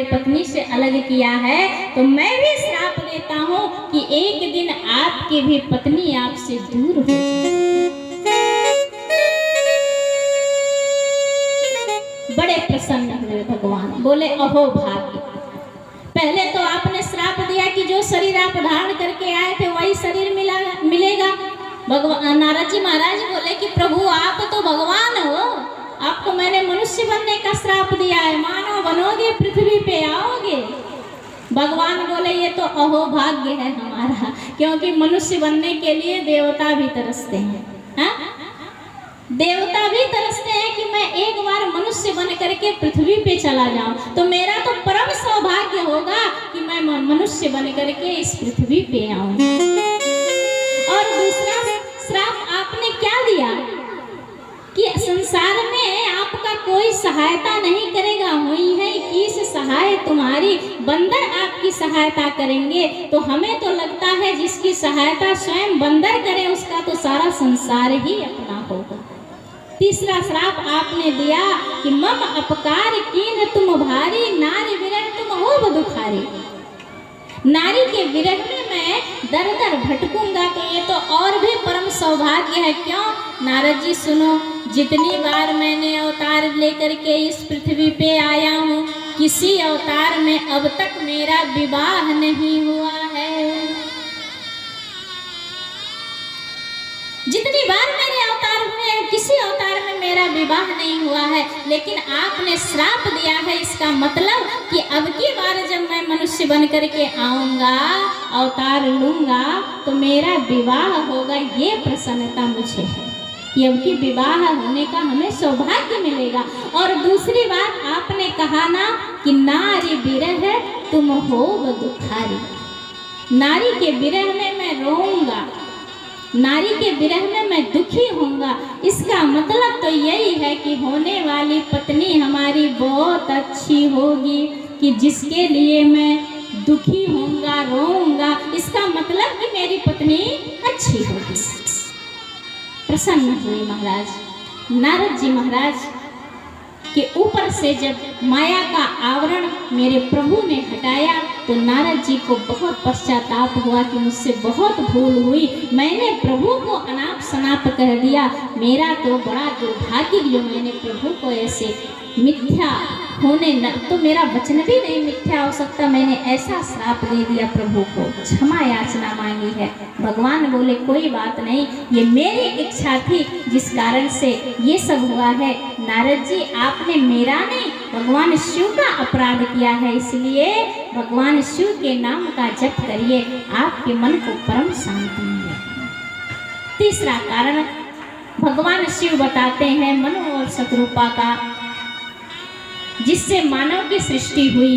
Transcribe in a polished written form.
मेरे पत्नी से अलग किया है, तो मैं भी श्राप देता हूँ कि एक दिन आपकी भी पत्नी आपसे दूर हो जाए। बड़े प्रसन्न हुए भगवान, बोले अहो भाग्य, पहले तो आपने श्राप दिया कि जो शरीर आप धारण करके आए थे वही शरीर मिलेगा। भगवान नारद जी महाराज बोले कि प्रभु आप तो भगवान हो, आपको मैंने मनुष्य बनने का श्राप दिया है, मानव बनोगे, पृथ्वी पे आओगे। भगवान बोले ये तो अहो भाग्य है हमारा, क्योंकि मनुष्य बनने के लिए देवता भी तरसते हैं। हा? देवता भी तरसते हैं कि मैं एक बार मनुष्य बन करके पृथ्वी पे चला जाऊं, तो मेरा तो परम सौभाग्य होगा कि मैं मनुष्य बन करके इस पृथ्वी पे आऊं। और दूसरा श्राप आपने क्या दिया कि संसार में आपका कोई सहायता नहीं करेगा, हुई है 21 सहाय तुम्हारी, बंदर आपकी सहायता करेंगे। तो हमें तो लगता है जिसकी सहायता स्वयं बंदर करे उसका तो सारा संसार ही अपना होगा। तीसरा श्राप आपने दिया कि मम अपकार कीन तुम भारी, नारी विरह तुम हो दुखारी। नारी के विरह में मैं दर दर भटकूंगा, तो ये तो और भी परम सौभाग्य है। क्यों नारद जी सुनो, जितनी बार मैंने अवतार लेकर के इस पृथ्वी पे आया हूँ, किसी अवतार में अब तक मेरा विवाह नहीं हुआ है। जितनी बार मेरे अवतार हुए हैं किसी अवतार में मेरा विवाह नहीं हुआ है, लेकिन आपने श्राप दिया है, इसका मतलब कि अब की बार जब मैं मनुष्य बन करके आऊंगा, अवतार लूंगा, तो मेरा विवाह होगा। ये प्रसन्नता मुझे है कि अब की विवाह होने का हमें सौभाग्य मिलेगा। और दूसरी बात आपने कहा ना कि नारी विरह तुम हो दुखारी, नारी के विरह में मैं रोऊंगा, नारी के विरह में मैं दुखी होऊंगा। इसका मतलब तो यही है कि होने वाली पत्नी हमारी बहुत अच्छी होगी, कि जिसके लिए मैं दुखी होऊंगा, रोऊंगा, इसका मतलब कि मेरी पत्नी अच्छी होगी। प्रसन्न हुए महाराज। नारद जी महाराज के ऊपर से जब माया का आवरण मेरे प्रभु ने हटाया, तो नारद जी को बहुत पश्चाताप हुआ कि मुझसे बहुत भूल हुई, मैंने प्रभु को अनाप शनाप कह दिया। मेरा तो बड़ा दुर्भाग्य जो मैंने प्रभु को ऐसे मिथ्या होने न, तो मेरा वचन भी नहीं मिथ्या हो सकता, मैंने ऐसा श्राप दे दिया, प्रभु को क्षमा याचना मांगी है। भगवान बोले कोई बात नहीं, ये मेरी इच्छा थी जिस कारण से ये सब हुआ है। नारद जी आपने मेरा नहीं भगवान शिव का अपराध किया है, इसलिए भगवान शिव के नाम का जप करिए, आपके मन को परम शांति मिलेगी। तीसरा कारण भगवान शिव बताते हैं मनु और शतरूपा का, जिससे मानव की सृष्टि हुई।